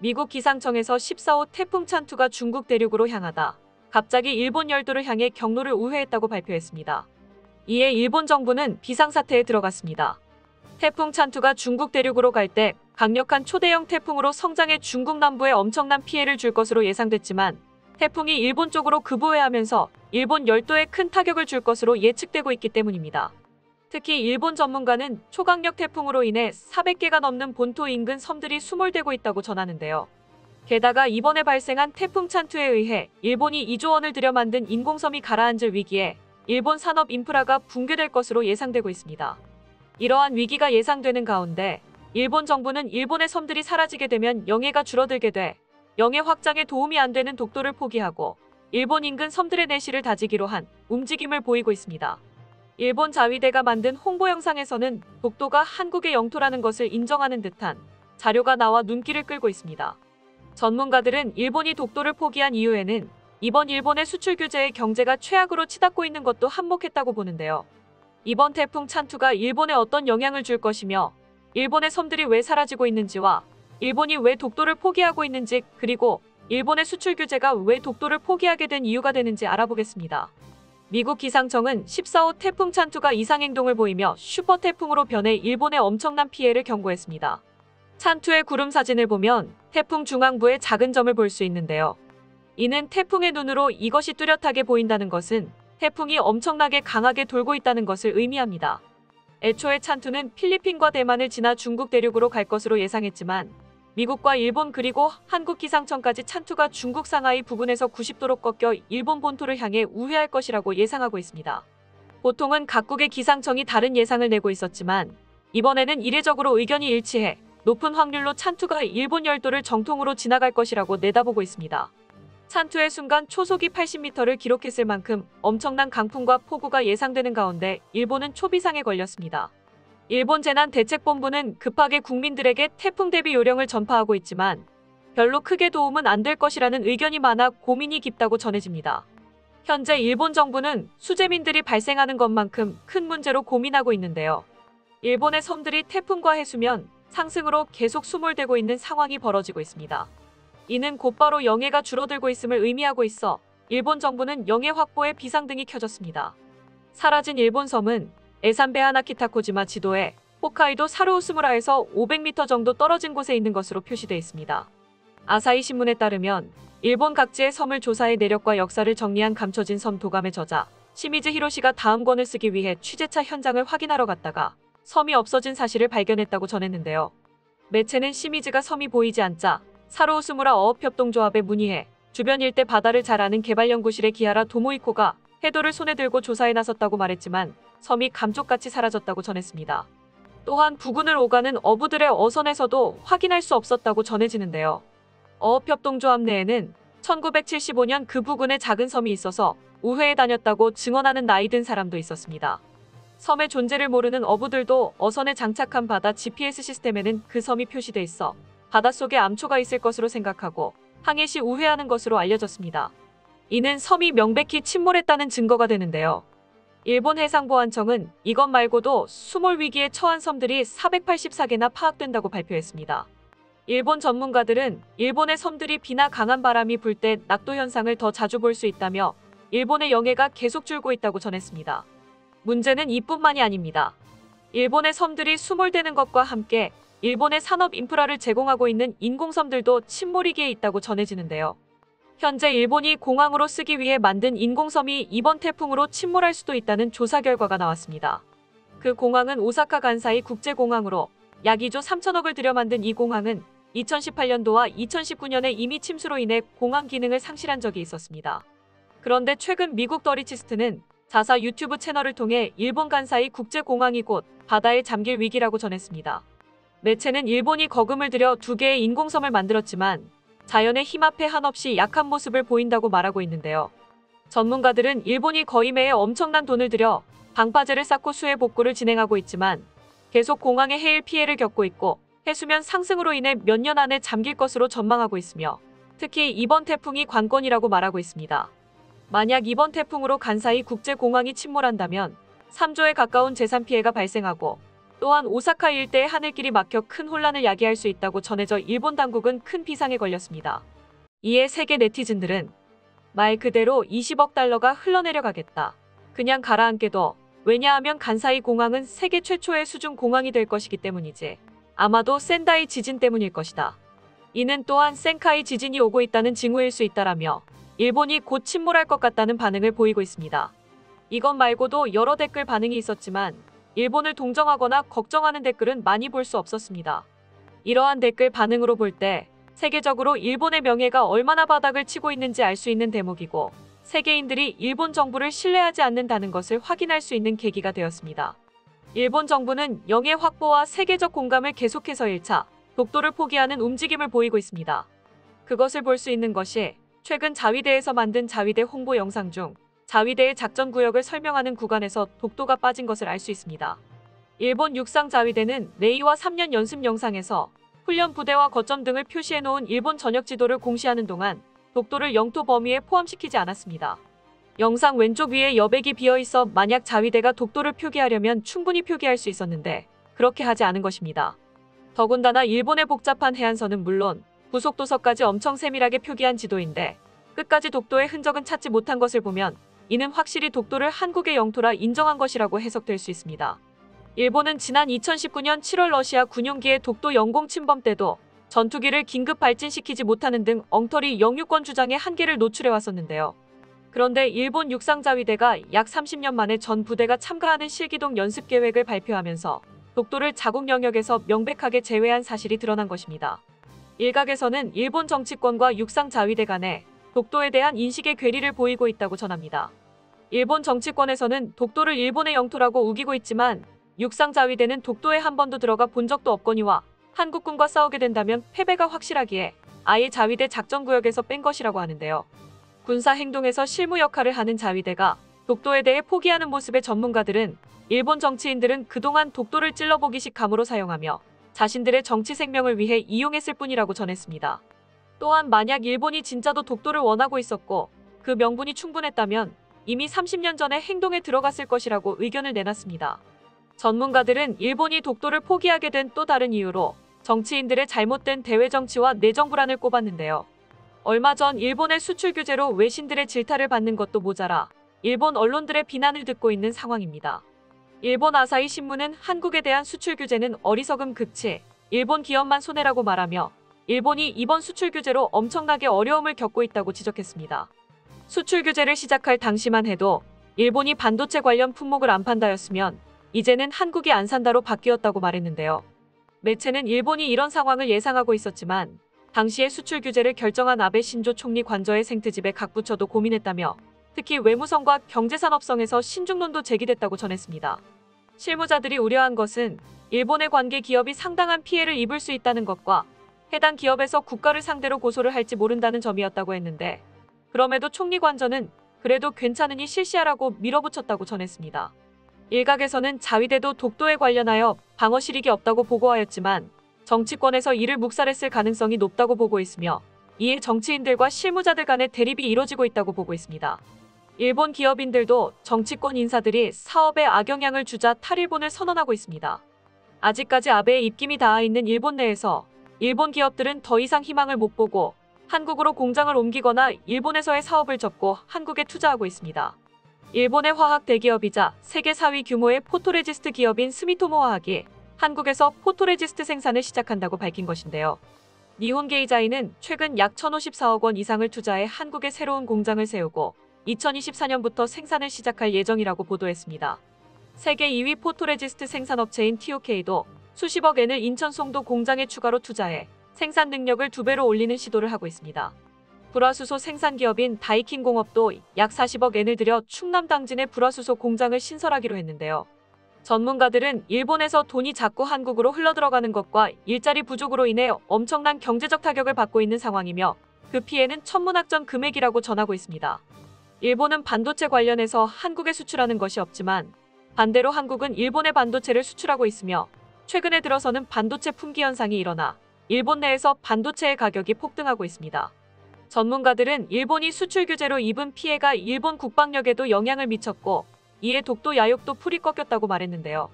미국 기상청에서 14호 태풍 찬투가 중국 대륙으로 향하다 갑자기 일본 열도를 향해 경로를 우회했다고 발표했습니다. 이에 일본 정부는 비상사태에 들어갔습니다. 태풍 찬투가 중국 대륙으로 갈 때 강력한 초대형 태풍으로 성장해 중국 남부에 엄청난 피해를 줄 것으로 예상됐지만 태풍이 일본 쪽으로 급우회하면서 일본 열도에 큰 타격을 줄 것으로 예측되고 있기 때문입니다. 특히 일본 전문가는 초강력 태풍으로 인해 400개가 넘는 본토 인근 섬들이 수몰되고 있다고 전하는데요. 게다가 이번에 발생한 태풍 찬투에 의해 일본이 2조 원을 들여 만든 인공섬이 가라앉을 위기에 일본 산업 인프라가 붕괴될 것으로 예상되고 있습니다. 이러한 위기가 예상되는 가운데 일본 정부는 일본의 섬들이 사라지게 되면 영해가 줄어들게 돼 영해 확장에 도움이 안 되는 독도를 포기하고 일본 인근 섬들의 내실을 다지기로 한 움직임을 보이고 있습니다. 일본 자위대가 만든 홍보 영상에서는 독도가 한국의 영토라는 것을 인정하는 듯한 자료가 나와 눈길을 끌고 있습니다. 전문가들은 일본이 독도를 포기한 이유에는 이번 일본의 수출 규제의 경제가 최악으로 치닫고 있는 것도 한몫했다고 보는데요. 이번 태풍 찬투가 일본에 어떤 영향을 줄 것이며 일본의 섬들이 왜 사라지고 있는지와 일본이 왜 독도를 포기하고 있는지 그리고 일본의 수출 규제가 왜 독도를 포기하게 된 이유가 되는지 알아보겠습니다. 미국 기상청은 14호 태풍 찬투가 이상행동을 보이며 슈퍼 태풍으로 변해 일본에 엄청난 피해를 경고했습니다. 찬투의 구름 사진을 보면 태풍 중앙부에 작은 점을 볼 수 있는데요. 이는 태풍의 눈으로 이것이 뚜렷하게 보인다는 것은 태풍이 엄청나게 강하게 돌고 있다는 것을 의미합니다. 애초에 찬투는 필리핀과 대만을 지나 중국 대륙으로 갈 것으로 예상했지만 미국과 일본 그리고 한국 기상청까지 찬투가 중국 상하이 부근에서 90도로 꺾여 일본 본토를 향해 우회할 것이라고 예상하고 있습니다. 보통은 각국의 기상청이 다른 예상을 내고 있었지만 이번에는 이례적으로 의견이 일치해 높은 확률로 찬투가 일본 열도를 정통으로 지나갈 것이라고 내다보고 있습니다. 찬투의 순간 초속이 80m를 기록했을 만큼 엄청난 강풍과 폭우가 예상되는 가운데 일본은 초비상에 걸렸습니다. 일본 재난대책본부는 급하게 국민들에게 태풍 대비 요령을 전파하고 있지만 별로 크게 도움은 안 될 것이라는 의견이 많아 고민이 깊다고 전해집니다. 현재 일본 정부는 수재민들이 발생하는 것만큼 큰 문제로 고민하고 있는데요. 일본의 섬들이 태풍과 해수면 상승으로 계속 수몰되고 있는 상황이 벌어지고 있습니다. 이는 곧바로 영해가 줄어들고 있음을 의미하고 있어 일본 정부는 영해 확보에 비상등이 켜졌습니다. 사라진 일본 섬은 에산베 하나키타코지마 지도에 홋카이도 사루우스무라에서 500m 정도 떨어진 곳에 있는 것으로 표시되어 있습니다. 아사히 신문에 따르면 일본 각지의 섬을 조사해 내력과 역사를 정리한 감춰진 섬 도감의 저자 시미즈 히로시가 다음 권을 쓰기 위해 취재차 현장을 확인하러 갔다가 섬이 없어진 사실을 발견했다고 전했는데요. 매체는 시미즈가 섬이 보이지 않자 사루우스무라 어업협동조합에 문의해 주변 일대 바다를 잘 아는 개발연구실의 기하라 도모이코가 해도를 손에 들고 조사에 나섰다고 말했지만 섬이 감쪽같이 사라졌다고 전했습니다. 또한 부근을 오가는 어부들의 어선에서도 확인할 수 없었다고 전해지는데요. 어업협동조합 내에는 1975년 그 부근에 작은 섬이 있어서 우회에 다녔다고 증언하는 나이든 사람도 있었습니다. 섬의 존재를 모르는 어부들도 어선에 장착한 바다 GPS 시스템에는 그 섬이 표시돼 있어 바닷속에 암초가 있을 것으로 생각하고 항해 시 우회하는 것으로 알려졌습니다. 이는 섬이 명백히 침몰했다는 증거가 되는데요. 일본 해상보안청은 이것 말고도 수몰 위기에 처한 섬들이 484개나 파악된다고 발표했습니다. 일본 전문가들은 일본의 섬들이 비나 강한 바람이 불 때 낙도 현상을 더 자주 볼 수 있다며 일본의 영해가 계속 줄고 있다고 전했습니다. 문제는 이뿐만이 아닙니다. 일본의 섬들이 수몰되는 것과 함께 일본의 산업 인프라를 제공하고 있는 인공섬들도 침몰 위기에 있다고 전해지는데요. 현재 일본이 공항으로 쓰기 위해 만든 인공섬이 이번 태풍으로 침몰할 수도 있다는 조사 결과가 나왔습니다. 그 공항은 오사카 간사이 국제공항으로 약 2조 3천억을 들여 만든 이 공항은 2018년도와 2019년에 이미 침수로 인해 공항 기능을 상실한 적이 있었습니다. 그런데 최근 미국 더리치스트는 자사 유튜브 채널을 통해 일본 간사이 국제공항이 곧 바다에 잠길 위기라고 전했습니다. 매체는 일본이 거금을 들여 2개의 인공섬을 만들었지만 자연의 힘 앞에 한없이 약한 모습을 보인다고 말하고 있는데요. 전문가들은 일본이 거의 매해 엄청난 돈을 들여 방파제를 쌓고 수해 복구를 진행하고 있지만 계속 공항에 해일 피해를 겪고 있고 해수면 상승으로 인해 몇 년 안에 잠길 것으로 전망하고 있으며 특히 이번 태풍이 관건이라고 말하고 있습니다. 만약 이번 태풍으로 간사이 국제공항이 침몰한다면 3조에 가까운 재산 피해가 발생하고 또한 오사카 일대의 하늘길이 막혀 큰 혼란을 야기할 수 있다고 전해져 일본 당국은 큰 비상에 걸렸습니다. 이에 세계 네티즌들은 말 그대로 20억 달러가 흘러내려가겠다. 그냥 가라앉게도. 왜냐하면 간사이 공항은 세계 최초의 수중 공항이 될 것이기 때문이지. 아마도 센다이 지진 때문일 것이다. 이는 또한 센카이 지진이 오고 있다는 징후일 수 있다라며 일본이 곧 침몰할 것 같다는 반응을 보이고 있습니다. 이것 말고도 여러 댓글 반응이 있었지만 일본을 동정하거나 걱정하는 댓글은 많이 볼 수 없었습니다. 이러한 댓글 반응으로 볼 때 세계적으로 일본의 명예가 얼마나 바닥을 치고 있는지 알 수 있는 대목이고 세계인들이 일본 정부를 신뢰하지 않는다는 것을 확인할 수 있는 계기가 되었습니다. 일본 정부는 영해 확보와 세계적 공감을 계속해서 1차 독도를 포기하는 움직임을 보이고 있습니다. 그것을 볼 수 있는 것이 최근 자위대에서 만든 자위대 홍보 영상 중 자위대의 작전 구역을 설명하는 구간에서 독도가 빠진 것을 알 수 있습니다. 일본 육상 자위대는 레이와 3년 연습 영상에서 훈련 부대와 거점 등을 표시해놓은 일본 전역 지도를 공시하는 동안 독도를 영토 범위에 포함시키지 않았습니다. 영상 왼쪽 위에 여백이 비어있어 만약 자위대가 독도를 표기하려면 충분히 표기할 수 있었는데 그렇게 하지 않은 것입니다. 더군다나 일본의 복잡한 해안선은 물론 부속도서까지 엄청 세밀하게 표기한 지도인데 끝까지 독도의 흔적은 찾지 못한 것을 보면 이는 확실히 독도를 한국의 영토라 인정한 것이라고 해석될 수 있습니다. 일본은 지난 2019년 7월 러시아 군용기의 독도 영공 침범 때도 전투기를 긴급 발진시키지 못하는 등 엉터리 영유권 주장에 한계를 노출해 왔었는데요. 그런데 일본 육상자위대가 약 30년 만에 전 부대가 참가하는 실기동 연습 계획을 발표하면서 독도를 자국 영역에서 명백하게 제외한 사실이 드러난 것입니다. 일각에서는 일본 정치권과 육상자위대 간에 독도에 대한 인식의 괴리를 보이고 있다고 전합니다. 일본 정치권에서는 독도를 일본의 영토라고 우기고 있지만 육상자위대는 독도에 한 번도 들어가 본 적도 없거니와 한국군과 싸우게 된다면 패배가 확실하기에 아예 자위대 작전구역에서 뺀 것이라고 하는데요. 군사 행동에서 실무 역할을 하는 자위대가 독도에 대해 포기하는 모습의 전문가들은 일본 정치인들은 그동안 독도를 찔러보기식 감으로 사용하며 자신들의 정치 생명을 위해 이용했을 뿐이라고 전했습니다. 또한 만약 일본이 진짜도 독도를 원하고 있었고 그 명분이 충분했다면 이미 30년 전에 행동에 들어갔을 것이라고 의견을 내놨습니다. 전문가들은 일본이 독도를 포기하게 된 또 다른 이유로 정치인들의 잘못된 대외 정치와 내정 불안을 꼽았는데요. 얼마 전 일본의 수출 규제로 외신들의 질타를 받는 것도 모자라 일본 언론들의 비난을 듣고 있는 상황입니다. 일본 아사히 신문은 한국에 대한 수출 규제는 어리석음 극치, 일본 기업만 손해라고 말하며 일본이 이번 수출 규제로 엄청나게 어려움을 겪고 있다고 지적했습니다. 수출 규제를 시작할 당시만 해도 일본이 반도체 관련 품목을 안 판다였으면 이제는 한국이 안 산다로 바뀌었다고 말했는데요. 매체는 일본이 이런 상황을 예상하고 있었지만 당시에 수출 규제를 결정한 아베 신조 총리 관저의 생트집에 각 부처도 고민했다며 특히 외무성과 경제산업성에서 신중론도 제기됐다고 전했습니다. 실무자들이 우려한 것은 일본의 관계 기업이 상당한 피해를 입을 수 있다는 것과 해당 기업에서 국가를 상대로 고소를 할지 모른다는 점이었다고 했는데 그럼에도 총리 관저는 그래도 괜찮으니 실시하라고 밀어붙였다고 전했습니다. 일각에서는 자위대도 독도에 관련하여 방어 실익이 없다고 보고하였지만 정치권에서 이를 묵살했을 가능성이 높다고 보고 있으며 이에 정치인들과 실무자들 간의 대립이 이뤄지고 있다고 보고 있습니다. 일본 기업인들도 정치권 인사들이 사업에 악영향을 주자 탈일본을 선언하고 있습니다. 아직까지 아베의 입김이 닿아있는 일본 내에서 일본 기업들은 더 이상 희망을 못 보고 한국으로 공장을 옮기거나 일본에서의 사업을 접고 한국에 투자하고 있습니다. 일본의 화학 대기업이자 세계 4위 규모의 포토레지스트 기업인 스미토모 화학이 한국에서 포토레지스트 생산을 시작한다고 밝힌 것인데요. 니혼게이자이는 최근 약 1,054억 원 이상을 투자해 한국에 새로운 공장을 세우고 2024년부터 생산을 시작할 예정이라고 보도했습니다. 세계 2위 포토레지스트 생산업체인 TOK도 수십억 엔을 인천 송도 공장에 추가로 투자해 생산 능력을 2배로 올리는 시도를 하고 있습니다. 불화수소 생산기업인 다이킨공업도 약 40억 엔을 들여 충남 당진에 불화수소 공장을 신설하기로 했는데요. 전문가들은 일본에서 돈이 자꾸 한국으로 흘러들어가는 것과 일자리 부족으로 인해 엄청난 경제적 타격을 받고 있는 상황이며 그 피해는 천문학적 금액이라고 전하고 있습니다. 일본은 반도체 관련해서 한국에 수출하는 것이 없지만 반대로 한국은 일본에 반도체를 수출하고 있으며 최근에 들어서는 반도체 품귀 현상이 일어나 일본 내에서 반도체의 가격이 폭등하고 있습니다. 전문가들은 일본이 수출 규제로 입은 피해가 일본 국방력에도 영향을 미쳤고 이에 독도 야욕도 풀이 꺾였다고 말했는데요.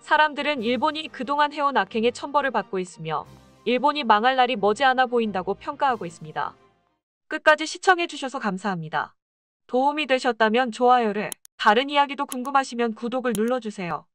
사람들은 일본이 그동안 해온 악행에 천벌을 받고 있으며 일본이 망할 날이 머지않아 보인다고 평가하고 있습니다. 끝까지 시청해주셔서 감사합니다. 도움이 되셨다면 좋아요를, 다른 이야기도 궁금하시면 구독을 눌러주세요.